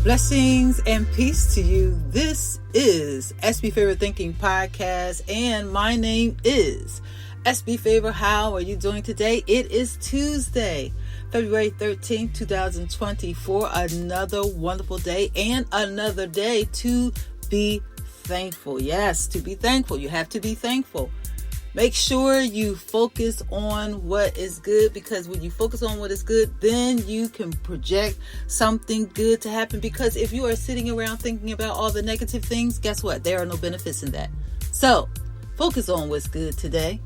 Blessings and peace to you. This is SB Favor Thinking Podcast, and my name is SB Favor. How are you doing today? It is Tuesday, February 13th, 2024. Another wonderful day and another day to be thankful. Yes, to be thankful. You have to be thankful. Make sure you focus on what is good, because when you focus on what is good, then you can project something good to happen. Because if you are sitting around thinking about all the negative things, guess what? There are no benefits in that. So focus on what's good today.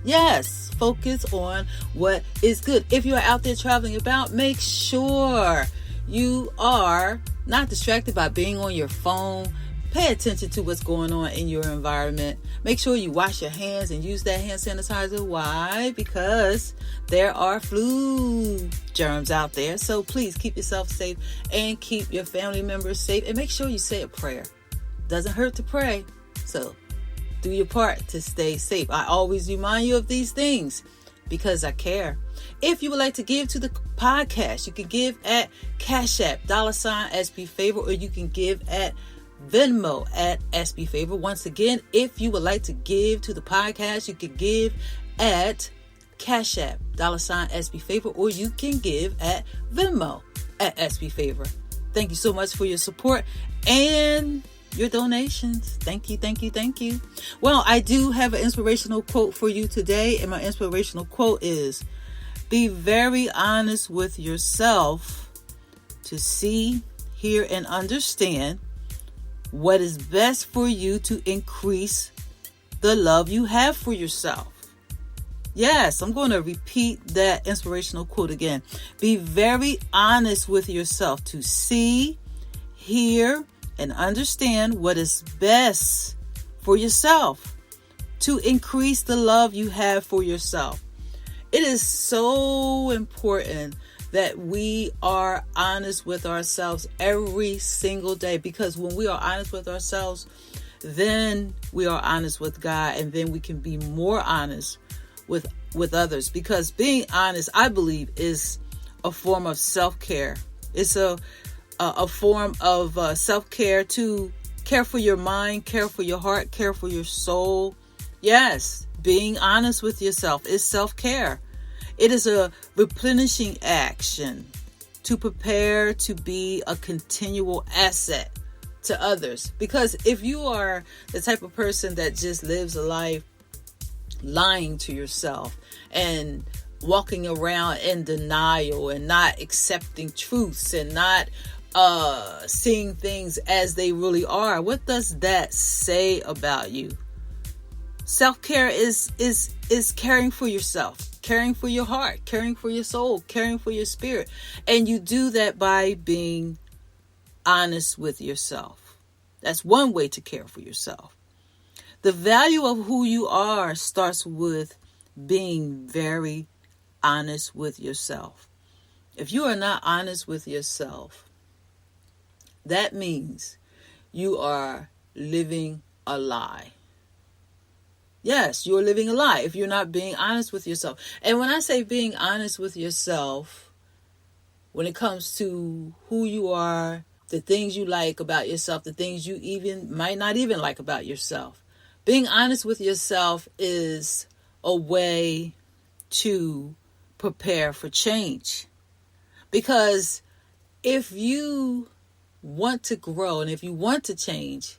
Yes, focus on what is good. If you are out there traveling about, make sure you are not distracted by being on your phone. Pay attention to what's going on in your environment. Make sure you wash your hands and use that hand sanitizer. Why? Because there are flu germs out there. So please keep yourself safe and keep your family members safe. And make sure you say a prayer. Doesn't hurt to pray. So do your part to stay safe. I always remind you of these things because I care. If you would like to give to the podcast, you can give at Cash App, $SB Favor, or you can give at Venmo at SB Favor. Once again, if you would like to give to the podcast, you can give at Cash App, $SB Favor, or you can give at Venmo at SB Favor. Thank you so much for your support and your donations. Thank you, thank you, thank you. Well, I do have an inspirational quote for you today, and my inspirational quote is, be very honest with yourself to see, hear, and understand what is best for you to increase the love you have for yourself. Yes, I'm going to repeat that inspirational quote again. Be very honest with yourself to see, hear, and understand what is best for yourself to increase the love you have for yourself. It is so important that we are honest with ourselves every single day, because when we are honest with ourselves, then we are honest with God, and then we can be more honest with others. Because being honest, I believe, is a form of self-care. It's a form of self-care, to care for your mind, care for your heart, care for your soul. Yes, being honest with yourself is self-care. It is a replenishing action to prepare to be a continual asset to others. Because if you are the type of person that just lives a life lying to yourself and walking around in denial and not accepting truths and not seeing things as they really are, what does that say about you? Self-care is caring for yourself, caring for your heart, caring for your soul, caring for your spirit. And you do that by being honest with yourself. That's one way to care for yourself. The value of who you are starts with being very honest with yourself. If you are not honest with yourself, that means you are living a lie. Yes, you're living a lie if you're not being honest with yourself. And when I say being honest with yourself, when it comes to who you are, the things you like about yourself, the things you even might not even like about yourself, being honest with yourself is a way to prepare for change. Because if you want to grow and if you want to change,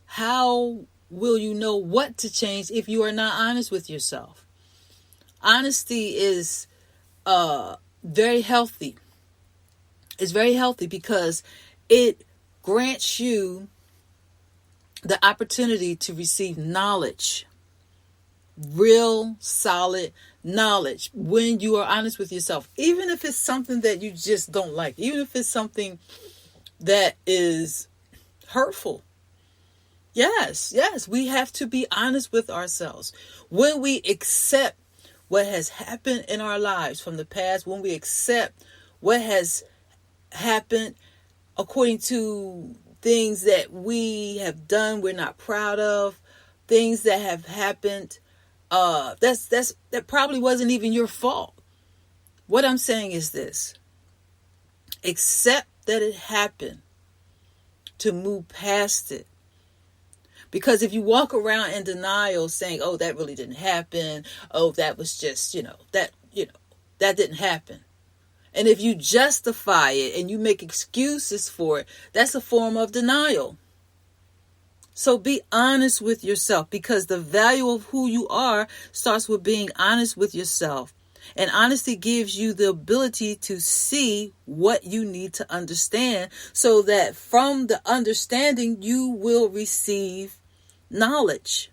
how will you know what to change if you are not honest with yourself? Honesty is very healthy. It's very healthy because it grants you the opportunity to receive knowledge, real solid knowledge, when you are honest with yourself. Even if it's something that you just don't like, even if it's something that is hurtful. Yes, we have to be honest with ourselves. When we accept what has happened in our lives from the past, when we accept what has happened according to things that we have done we're not proud of, things that have happened, that probably wasn't even your fault. What I'm saying is this: accept that it happened, to move past it. Because if you walk around in denial saying, oh, that really didn't happen. Oh, that was just, that didn't happen. And if you justify it and you make excuses for it, that's a form of denial. So be honest with yourself, because the value of who you are starts with being honest with yourself. And honesty gives you the ability to see what you need to understand, so that from the understanding you will receive knowledge.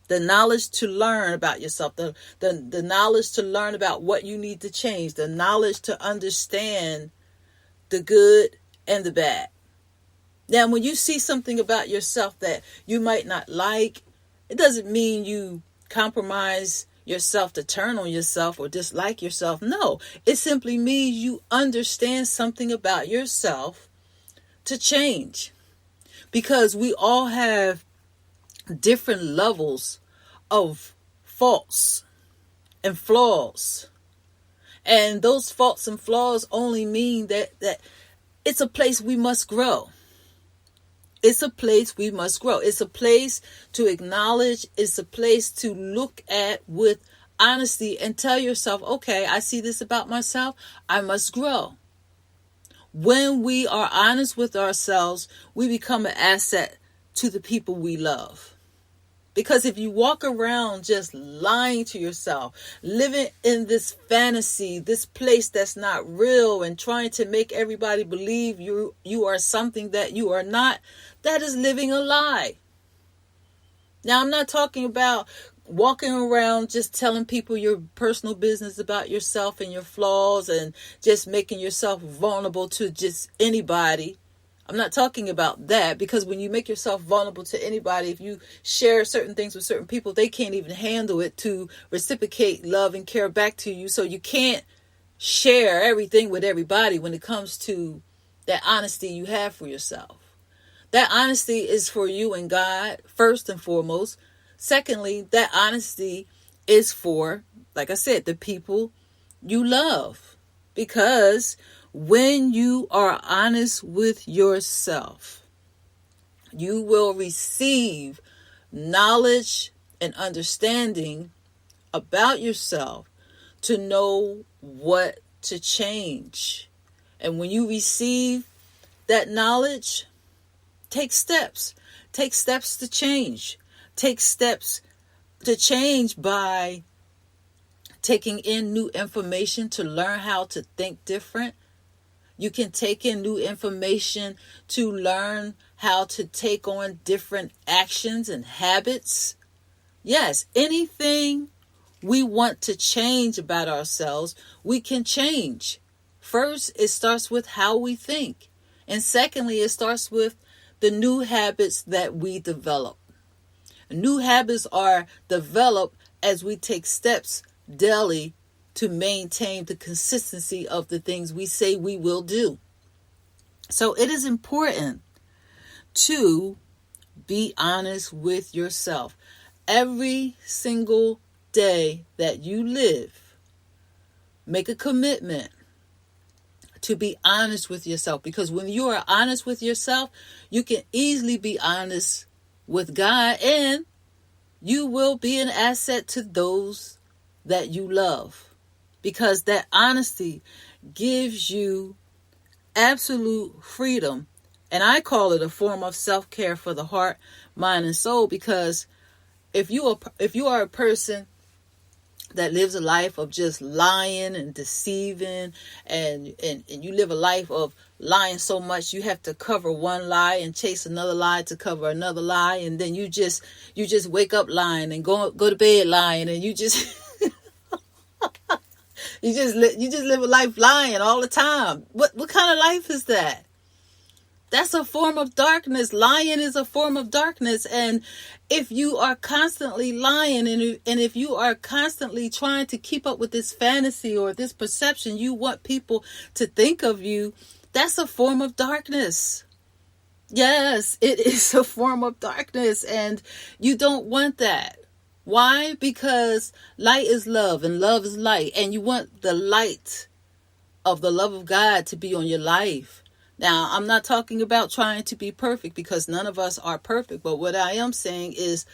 The knowledge to learn about yourself, the knowledge to learn about what you need to change, the knowledge to understand the good and the bad. Now, when you see something about yourself that you might not like, it doesn't mean you compromise yourself to turn on yourself or dislike yourself. No, it simply means you understand something about yourself to change. Because we all have different levels of faults and flaws. And those faults and flaws only mean that it's a place we must grow. It's a place we must grow. It's a place to acknowledge. It's a place to look at with honesty and tell yourself, okay, I see this about myself. I must grow. When we are honest with ourselves, we become an asset to the people we love. Because if you walk around just lying to yourself, living in this fantasy, this place that's not real, and trying to make everybody believe you are something that you are not, that is living a lie. Now, I'm not talking about walking around just telling people your personal business about yourself and your flaws and just making yourself vulnerable to just anybody. I'm not talking about that, because when you make yourself vulnerable to anybody, if you share certain things with certain people, they can't even handle it to reciprocate love and care back to you. So you can't share everything with everybody when it comes to that honesty you have for yourself. That honesty is for you and God, first and foremost. Secondly, that honesty is for, like I said, the people you love. Because when you are honest with yourself, you will receive knowledge and understanding about yourself to know what to change. And when you receive that knowledge, take steps. Take steps to change. Take steps to change by taking in new information to learn how to think different. You can take in new information to learn how to take on different actions and habits. Yes, anything we want to change about ourselves, we can change. First, it starts with how we think. And secondly, it starts with the new habits that we develop. New habits are developed as we take steps daily to maintain the consistency of the things we say we will do. So it is important to be honest with yourself. Every single day that you live, make a commitment to be honest with yourself. Because when you are honest with yourself, you can easily be honest with God, and you will be an asset to those that you love. Because that honesty gives you absolute freedom. And I call it a form of self-care for the heart, mind, and soul. Because if you are a person that lives a life of just lying and deceiving, and you live a life of lying so much you have to cover one lie and chase another lie to cover another lie, and then you just wake up lying and go to bed lying, and you just you just live a life lying all the time. What kind of life is that? That's a form of darkness. Lying is a form of darkness. And if you are constantly lying, and if you are constantly trying to keep up with this fantasy or this perception you want people to think of you, that's a form of darkness. Yes, it is a form of darkness, and you don't want that. Why? Because light is love and love is light, and you want the light of the love of God to be on your life. Now, I'm not talking about trying to be perfect because none of us are perfect. But what I am saying is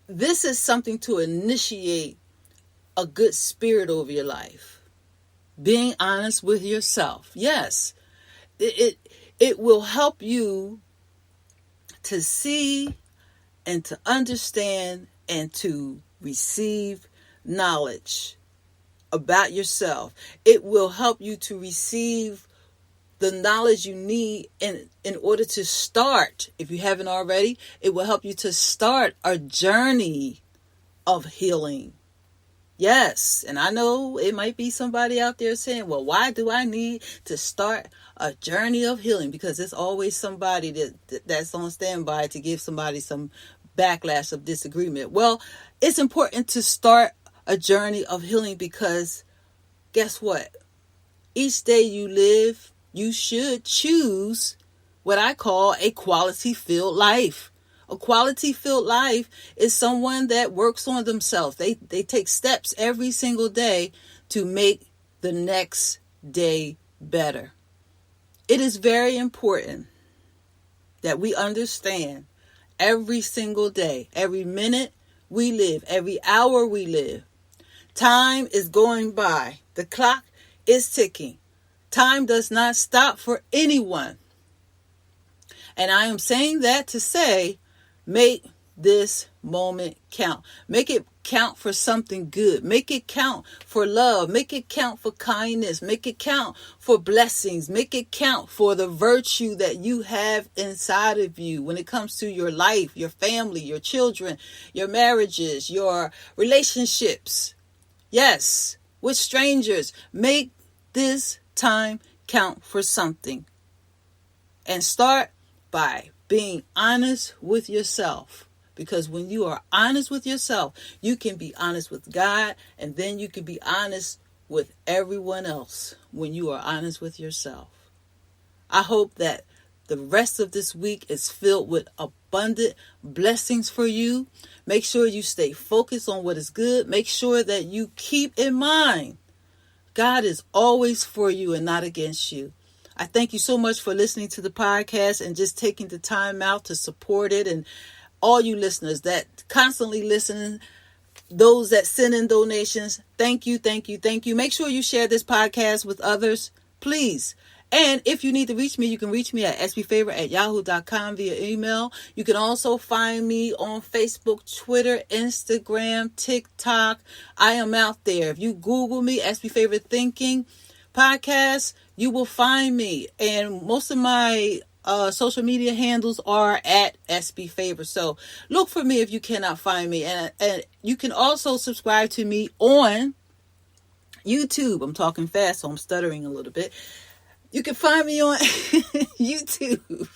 this is something to initiate a good spirit over your life. Being honest with yourself. Yes, it will help you to see and to understand and to receive knowledge about yourself. It will help you to receive the knowledge you need in order to start, if you haven't already, it will help you to start a journey of healing. Yes, and I know it might be somebody out there saying, well, why do I need to start a journey of healing? Because there's always somebody that's on standby to give somebody some backlash of disagreement. Well, it's important to start a journey of healing because guess what? Each day you live, you should choose what I call a quality-filled life. A quality-filled life is someone that works on themselves. They take steps every single day to make the next day better. It is very important that we understand every single day, every minute we live, every hour we live. Time is going by. The clock is ticking. Time does not stop for anyone. And I am saying that to say, make this moment count. Make it count for something good. Make it count for love. Make it count for kindness. Make it count for blessings. Make it count for the virtue that you have inside of you when it comes to your life, your family, your children, your marriages, your relationships. Yes, with strangers. Make this time count for something. And start by being honest with yourself. Because when you are honest with yourself, you can be honest with God, and then you can be honest with everyone else when you are honest with yourself. I hope that the rest of this week is filled with abundant blessings for you. Make sure you stay focused on what is good. Make sure that you keep in mind God is always for you and not against you. I thank you so much for listening to the podcast and just taking the time out to support it. And all you listeners that constantly listen, those that send in donations, thank you, thank you, thank you. Make sure you share this podcast with others, please. And if you need to reach me, you can reach me at sbfavor@yahoo.com via email. You can also find me on Facebook, Twitter, Instagram, TikTok. I am out there. If you Google me, SB Favor Thinking Podcast, you will find me. And most of my social media handles are at SB Favor. So look for me if you cannot find me. And you can also subscribe to me on YouTube. I'm talking fast, so I'm stuttering a little bit. You can find me on YouTube.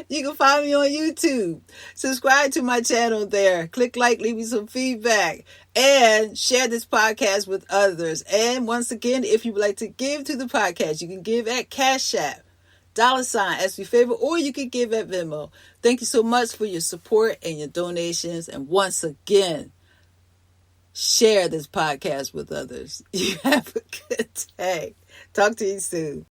You can find me on YouTube. Subscribe to my channel there. Click like, leave me some feedback, and share this podcast with others. And once again, if you would like to give to the podcast, you can give at Cash App, $ SB Favor, or you can give at Venmo. Thank you so much for your support and your donations. And once again, share this podcast with others. You have a good day. Talk to you soon.